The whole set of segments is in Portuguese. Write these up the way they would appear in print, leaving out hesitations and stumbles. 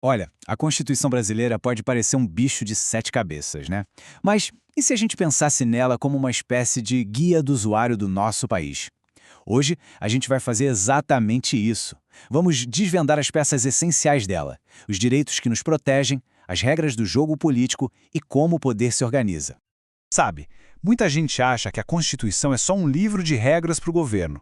Olha, a Constituição brasileira pode parecer um bicho de sete cabeças, né? Mas e se a gente pensasse nela como uma espécie de guia do usuário do nosso país? Hoje, a gente vai fazer exatamente isso. Vamos desvendar as peças essenciais dela, os direitos que nos protegem, as regras do jogo político e como o poder se organiza. Sabe, muita gente acha que a Constituição é só um livro de regras para o governo,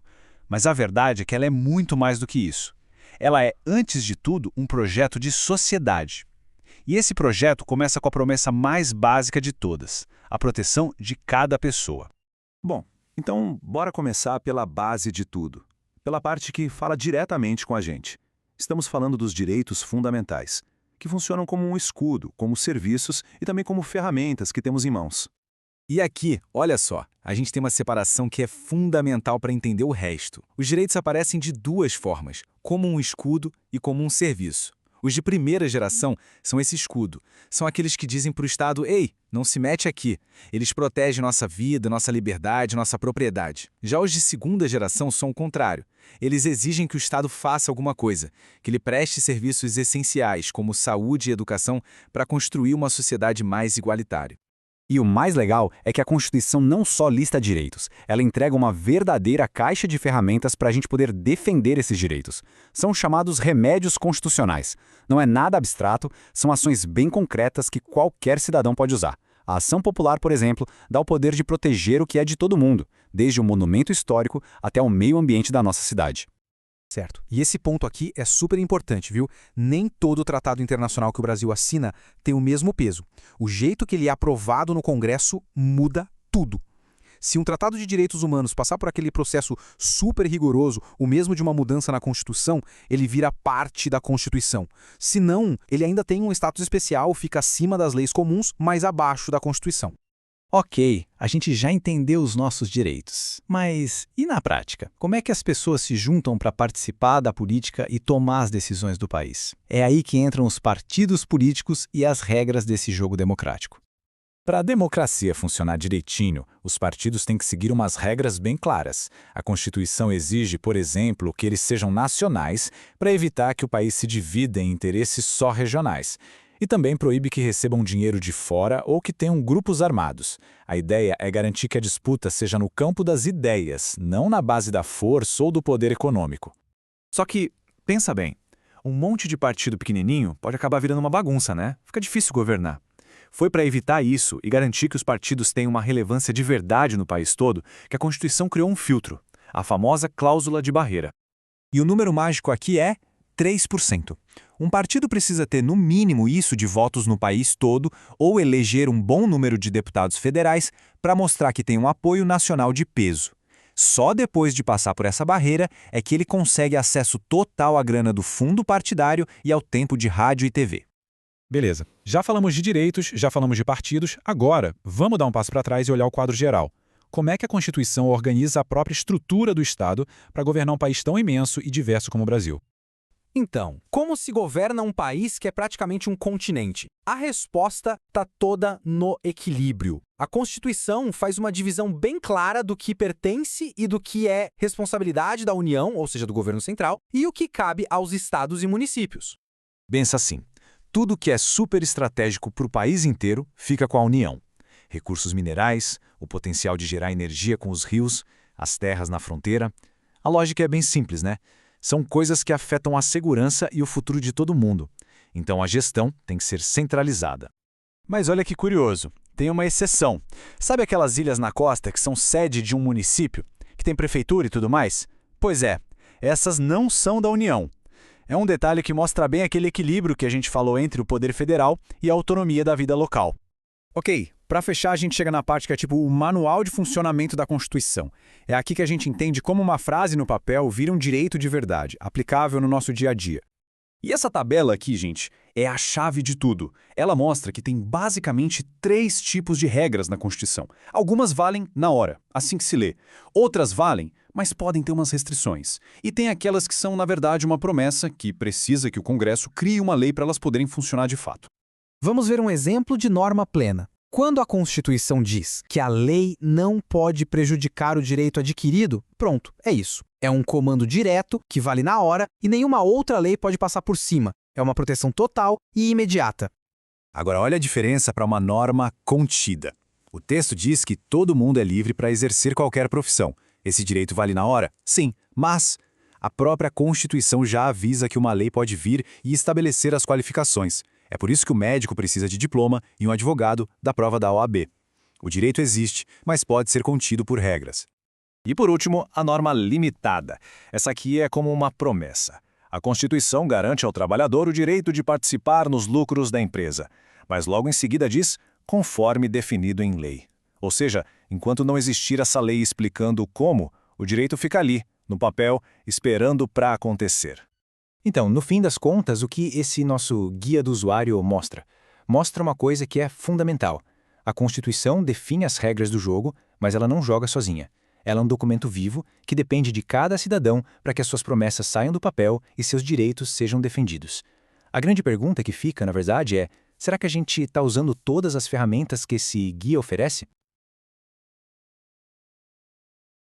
mas a verdade é que ela é muito mais do que isso. Ela é, antes de tudo, um projeto de sociedade. E esse projeto começa com a promessa mais básica de todas, a proteção de cada pessoa. Bom, então bora começar pela base de tudo, pela parte que fala diretamente com a gente. Estamos falando dos direitos fundamentais, que funcionam como um escudo, como serviços e também como ferramentas que temos em mãos. E aqui, olha só, a gente tem uma separação que é fundamental para entender o resto. Os direitos aparecem de duas formas, como um escudo e como um serviço. Os de primeira geração são esse escudo. São aqueles que dizem para o Estado, ei, não se mete aqui. Eles protegem nossa vida, nossa liberdade, nossa propriedade. Já os de segunda geração são o contrário. Eles exigem que o Estado faça alguma coisa, que ele preste serviços essenciais, como saúde e educação, para construir uma sociedade mais igualitária. E o mais legal é que a Constituição não só lista direitos, ela entrega uma verdadeira caixa de ferramentas para a gente poder defender esses direitos. São chamados remédios constitucionais. Não é nada abstrato, são ações bem concretas que qualquer cidadão pode usar. A ação popular, por exemplo, dá o poder de proteger o que é de todo mundo, desde o monumento histórico até o meio ambiente da nossa cidade. Certo. E esse ponto aqui é super importante, viu? Nem todo tratado internacional que o Brasil assina tem o mesmo peso. O jeito que ele é aprovado no Congresso muda tudo. Se um tratado de direitos humanos passar por aquele processo super rigoroso, o mesmo de uma mudança na Constituição, ele vira parte da Constituição. Se não, ele ainda tem um status especial, fica acima das leis comuns, mas abaixo da Constituição. Ok, a gente já entendeu os nossos direitos. Mas e na prática? Como é que as pessoas se juntam para participar da política e tomar as decisões do país? É aí que entram os partidos políticos e as regras desse jogo democrático. Para a democracia funcionar direitinho, os partidos têm que seguir umas regras bem claras. A Constituição exige, por exemplo, que eles sejam nacionais para evitar que o país se divida em interesses só regionais. E também proíbe que recebam dinheiro de fora ou que tenham grupos armados. A ideia é garantir que a disputa seja no campo das ideias, não na base da força ou do poder econômico. Só que, pensa bem, um monte de partido pequenininho pode acabar virando uma bagunça, né? Fica difícil governar. Foi para evitar isso e garantir que os partidos tenham uma relevância de verdade no país todo que a Constituição criou um filtro, a famosa cláusula de barreira. E o número mágico aqui é 3%. Um partido precisa ter no mínimo isso de votos no país todo ou eleger um bom número de deputados federais para mostrar que tem um apoio nacional de peso. Só depois de passar por essa barreira é que ele consegue acesso total à grana do fundo partidário e ao tempo de rádio e TV. Beleza, já falamos de direitos, já falamos de partidos, agora vamos dar um passo para trás e olhar o quadro geral. Como é que a Constituição organiza a própria estrutura do Estado para governar um país tão imenso e diverso como o Brasil? Então, como se governa um país que é praticamente um continente? A resposta está toda no equilíbrio. A Constituição faz uma divisão bem clara do que pertence e do que é responsabilidade da União, ou seja, do governo central, e o que cabe aos estados e municípios. Pensa assim, tudo que é super estratégico para o país inteiro fica com a União. Recursos minerais, o potencial de gerar energia com os rios, as terras na fronteira. A lógica é bem simples, né? São coisas que afetam a segurança e o futuro de todo mundo. Então a gestão tem que ser centralizada. Mas olha que curioso, tem uma exceção. Sabe aquelas ilhas na costa que são sede de um município, que tem prefeitura e tudo mais? Pois é, essas não são da União. É um detalhe que mostra bem aquele equilíbrio que a gente falou entre o poder federal e a autonomia da vida local. Ok, para fechar a gente chega na parte que é tipo o manual de funcionamento da Constituição. É aqui que a gente entende como uma frase no papel vira um direito de verdade, aplicável no nosso dia a dia. E essa tabela aqui, gente, é a chave de tudo. Ela mostra que tem basicamente 3 tipos de regras na Constituição. Algumas valem na hora, assim que se lê. Outras valem, mas podem ter umas restrições. E tem aquelas que são, na verdade, uma promessa que precisa que o Congresso crie uma lei para elas poderem funcionar de fato. Vamos ver um exemplo de norma plena. Quando a Constituição diz que a lei não pode prejudicar o direito adquirido, pronto, é isso. É um comando direto, que vale na hora, e nenhuma outra lei pode passar por cima. É uma proteção total e imediata. Agora olha a diferença para uma norma contida. O texto diz que todo mundo é livre para exercer qualquer profissão. Esse direito vale na hora? Sim, mas a própria Constituição já avisa que uma lei pode vir e estabelecer as qualificações. É por isso que o médico precisa de diploma e um advogado da prova da OAB. O direito existe, mas pode ser contido por regras. E por último, a norma limitada. Essa aqui é como uma promessa. A Constituição garante ao trabalhador o direito de participar nos lucros da empresa, mas logo em seguida diz, conforme definido em lei. Ou seja, enquanto não existir essa lei explicando como, o direito fica ali, no papel, esperando para acontecer. Então, no fim das contas, o que esse nosso guia do usuário mostra? Mostra uma coisa que é fundamental. A Constituição define as regras do jogo, mas ela não joga sozinha. Ela é um documento vivo que depende de cada cidadão para que as suas promessas saiam do papel e seus direitos sejam defendidos. A grande pergunta que fica, na verdade, é: será que a gente está usando todas as ferramentas que esse guia oferece?